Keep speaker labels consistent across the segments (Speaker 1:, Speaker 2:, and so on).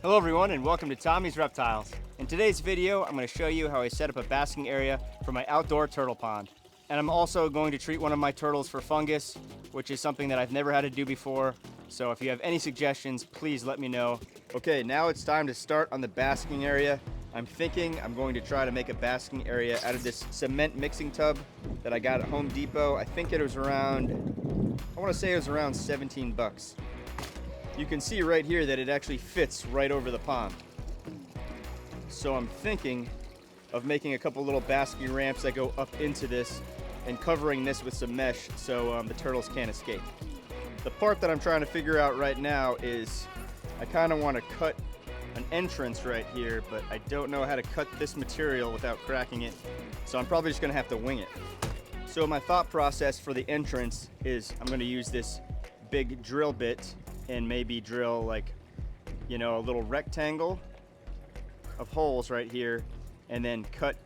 Speaker 1: Hello everyone and welcome to Tommy's Reptiles. In today's video, I'm going to show you how I set up a basking area for my outdoor turtle pond. And I'm also going to treat one of my turtles for fungus, which is something that I've never had to do before. So if you have any suggestions, please let me know. Okay, now it's time to start on the basking area. I'm thinking I'm going to try to make a basking area out of this cement mixing tub that I got at Home Depot. I think it was around, I want to say it was around 17 bucks. You can see right here that it actually fits right over the pond. So I'm thinking of making a couple little basking ramps that go up into this and covering this with some mesh so the turtles can't escape. The part that I'm trying to figure out right now is I kind of want to cut an entrance right here, but I don't know how to cut this material without cracking it. So I'm probably just going to have to wing it. So my thought process for the entrance is I'm going to use this big drill bit and maybe drill like, a little rectangle of holes right here and then cut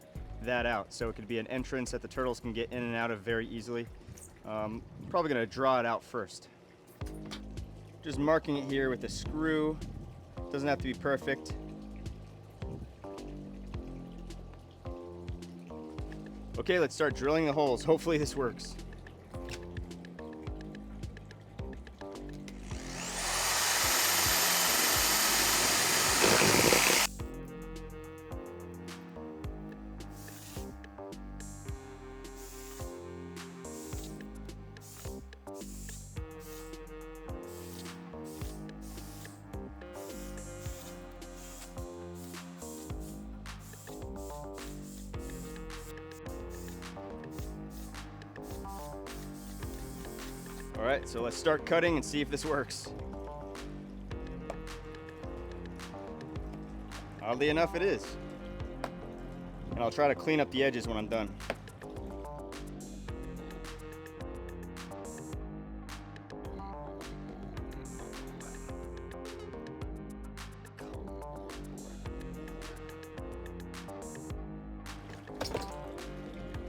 Speaker 1: that out so it could be an entrance that the turtles can get in and out of very easily. Probably gonna draw it out first. Just marking it here with a screw. Doesn't have to be perfect. Okay, let's start drilling the holes. Hopefully this works. All right, so let's start cutting and see if this works. Oddly enough, it is. And I'll try to clean up the edges when I'm done.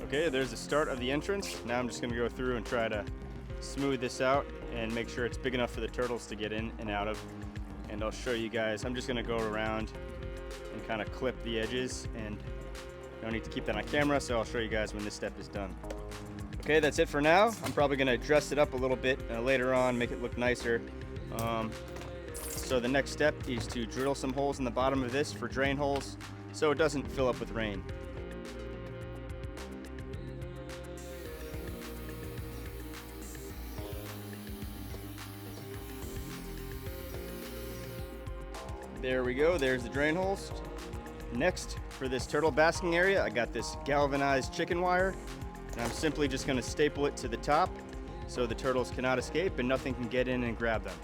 Speaker 1: Okay, there's the start of the entrance. Now I'm just gonna go through and try to smooth this out and make sure it's big enough for the turtles to get in and out of. And I'll show you guys. I'm just gonna go around and kind of clip the edges, and no need to keep that on camera, so I'll show you guys when this step is done. Okay, that's it for now. I'm probably gonna dress it up a little bit later on, make it look nicer. So the next step is to drill some holes in the bottom of this for drain holes so it doesn't fill up with rain. There we go, there's the drain holes. Next, for this turtle basking area, I got this galvanized chicken wire, and I'm simply just gonna staple it to the top so the turtles cannot escape and nothing can get in and grab them.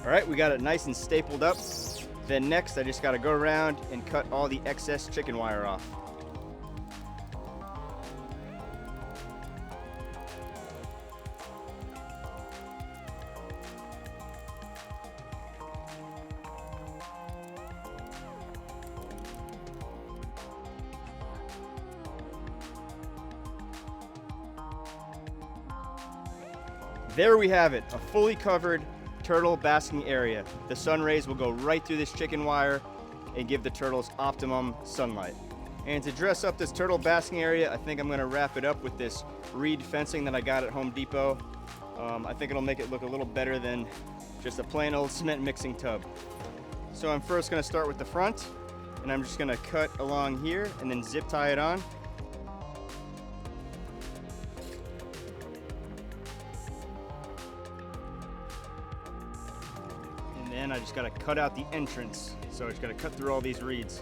Speaker 1: All right, we got it nice and stapled up. Then next, I just gotta go around and cut all the excess chicken wire off. There we have it, a fully covered turtle basking area. The sun rays will go right through this chicken wire and give the turtles optimum sunlight. And to dress up this turtle basking area, I think I'm gonna wrap it up with this reed fencing that I got at Home Depot. I think it'll make it look a little better than just a plain old cement mixing tub. So I'm first gonna start with the front, and I'm just gonna cut along here and then zip tie it on. And I just gotta cut out the entrance. So I just gotta cut through all these reeds.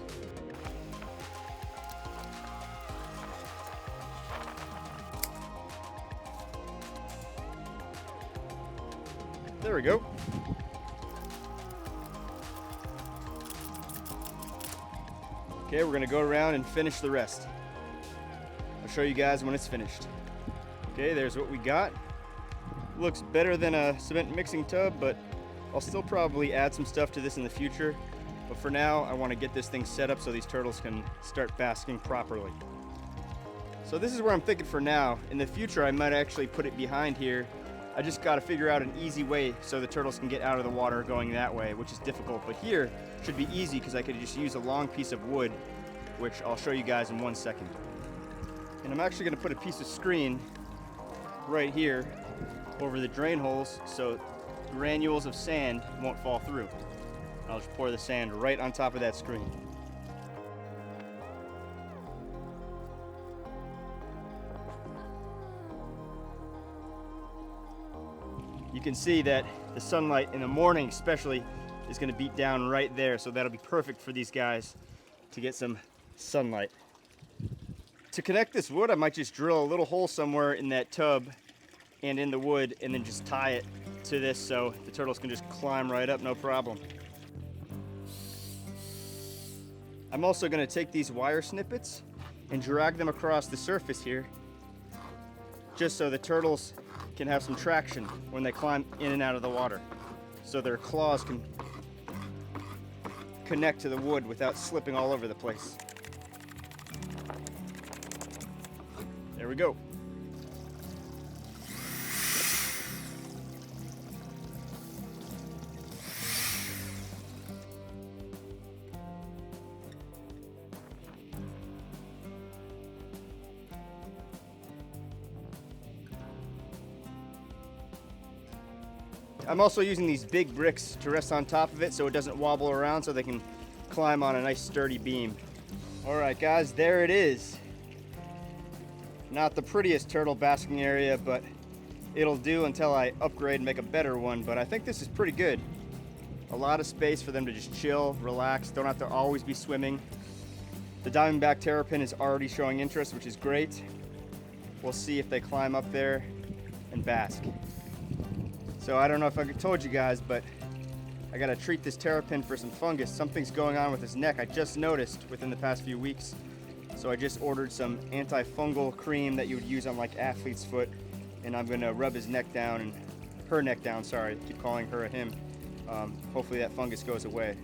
Speaker 1: There we go. Okay, we're gonna go around and finish the rest. I'll show you guys when it's finished. Okay, there's what we got. Looks better than a cement mixing tub, but I'll still probably add some stuff to this in the future. But for now, I want to get this thing set up so these turtles can start basking properly. So this is where I'm thinking for now. In the future, I might actually put it behind here. I just got to figure out an easy way so the turtles can get out of the water going that way, which is difficult. But here should be easy because I could just use a long piece of wood, which I'll show you guys in 1 second. And I'm actually going to put a piece of screen right here over the drain holes so granules of sand won't fall through. I'll just pour the sand right on top of that screen. You can see that the sunlight in the morning especially is going to beat down right there, so that'll be perfect for these guys to get some sunlight. To connect this wood, I might just drill a little hole somewhere in that tub and in the wood and then just tie it to this so the turtles can just climb right up, no problem. I'm also going to take these wire snippets and drag them across the surface here just so the turtles can have some traction when they climb in and out of the water, so their claws can connect to the wood without slipping all over the place. There we go. I'm also using these big bricks to rest on top of it so it doesn't wobble around, so they can climb on a nice sturdy beam. All right guys, there it is. Not the prettiest turtle basking area, but it'll do until I upgrade and make a better one, but I think this is pretty good. A lot of space for them to just chill, relax, don't have to always be swimming. The diamondback terrapin is already showing interest, which is great. We'll see if they climb up there and bask. So I don't know if I told you guys, but I gotta treat this terrapin for some fungus. Something's going on with his neck. I just noticed within the past few weeks. So I just ordered some anti-fungal cream that you would use on like athlete's foot, and I'm gonna rub his neck down, and her neck down, sorry, I keep calling her a him. Hopefully that fungus goes away.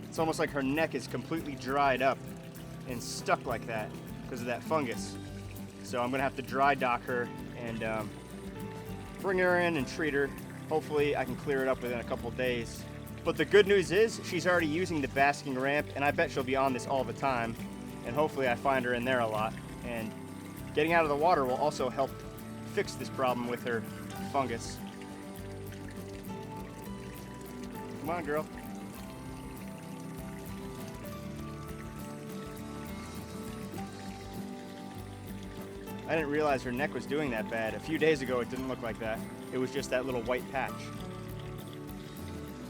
Speaker 1: It's almost like her neck is completely dried up and stuck like that because of that fungus. So I'm gonna have to dry dock her and bring her in and treat her. Hopefully I can clear it up within a couple days. But the good news is she's already using the basking ramp, and I bet she'll be on this all the time. And hopefully I find her in there a lot. And getting out of the water will also help fix this problem with her fungus. Come on, girl. I didn't realize her neck was doing that bad. A few days ago, it didn't look like that. It was just that little white patch.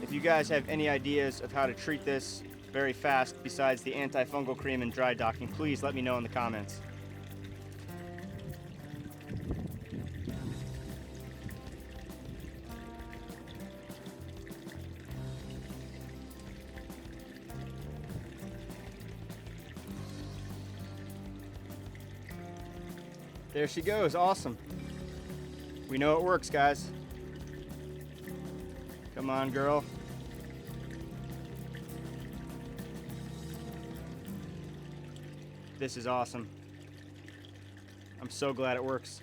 Speaker 1: If you guys have any ideas of how to treat this very fast, besides the anti-fungal cream and dry docking, please let me know in the comments. There she goes, awesome. We know it works, guys. Come on, girl. This is awesome. I'm so glad it works.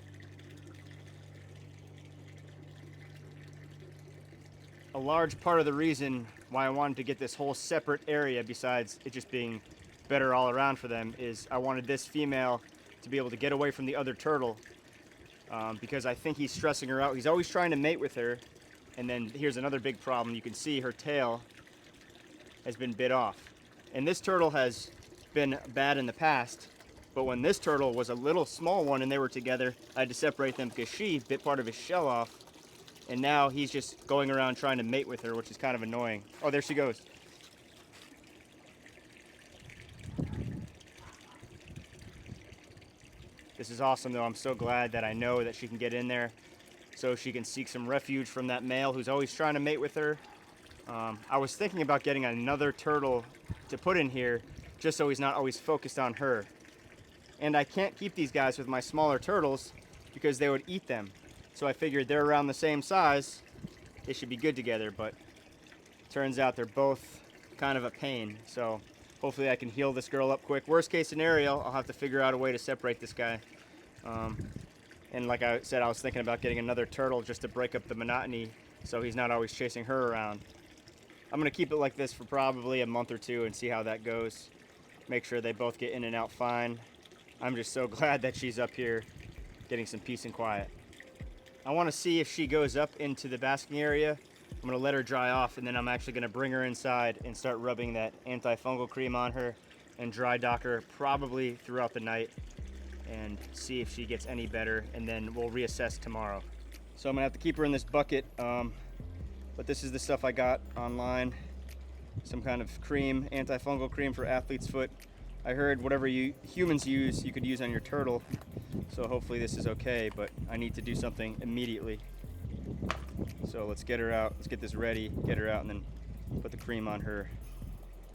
Speaker 1: A large part of the reason why I wanted to get this whole separate area, besides it just being better all around for them, is I wanted this female to be able to get away from the other turtle, because I think he's stressing her out. He's always trying to mate with her, and then here's another big problem. You can see her tail has been bit off, and this turtle has been bad in the past, but when this turtle was a little small one and they were together, I had to separate them because she bit part of his shell off, and now he's just going around trying to mate with her, which is kind of annoying. Oh, there she goes. This is awesome though. I'm so glad that I know that she can get in there so she can seek some refuge from that male who's always trying to mate with her. I was thinking about getting another turtle to put in here just so he's not always focused on her. And I can't keep these guys with my smaller turtles because they would eat them. So I figured they're around the same size, they should be good together, but turns out they're both kind of a pain. So hopefully I can heal this girl up quick. Worst case scenario, I'll have to figure out a way to separate this guy. And like I said, I was thinking about getting another turtle just to break up the monotony so he's not always chasing her around. I'm gonna keep it like this for probably a month or two and see how that goes. Make sure they both get in and out fine. I'm just so glad that she's up here getting some peace and quiet. I wanna see if she goes up into the basking area. I'm gonna let her dry off, and then I'm actually gonna bring her inside and start rubbing that anti-fungal cream on her and dry dock her probably throughout the night and see if she gets any better, and then we'll reassess tomorrow. So I'm gonna have to keep her in this bucket, but this is the stuff I got online. Some kind of cream, anti-fungal cream for athlete's foot. I heard whatever you humans use, you could use on your turtle. So hopefully this is okay, but I need to do something immediately. So let's get her out, let's get this ready, get her out, and then put the cream on her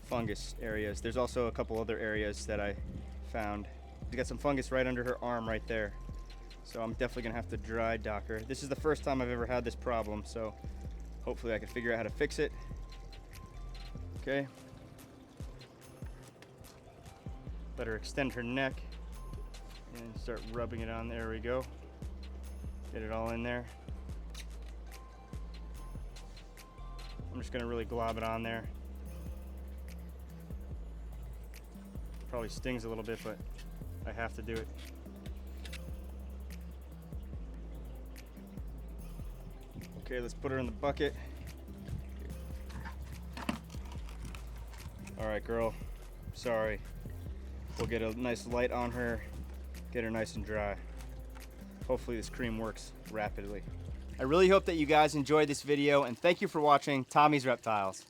Speaker 1: fungus areas. There's also a couple other areas that I found. She's got some fungus right under her arm right there. So I'm definitely gonna have to dry dock her. This is the first time I've ever had this problem, so hopefully I can figure out how to fix it. Okay. Let her extend her neck and start rubbing it on. There we go. Get it all in there. I'm just gonna really glob it on there. Probably stings a little bit, but I have to do it. Okay, let's put her in the bucket. All right, girl, sorry. We'll get a nice light on her, get her nice and dry. Hopefully this cream works rapidly. I really hope that you guys enjoyed this video, and thank you for watching Tommy's Reptiles.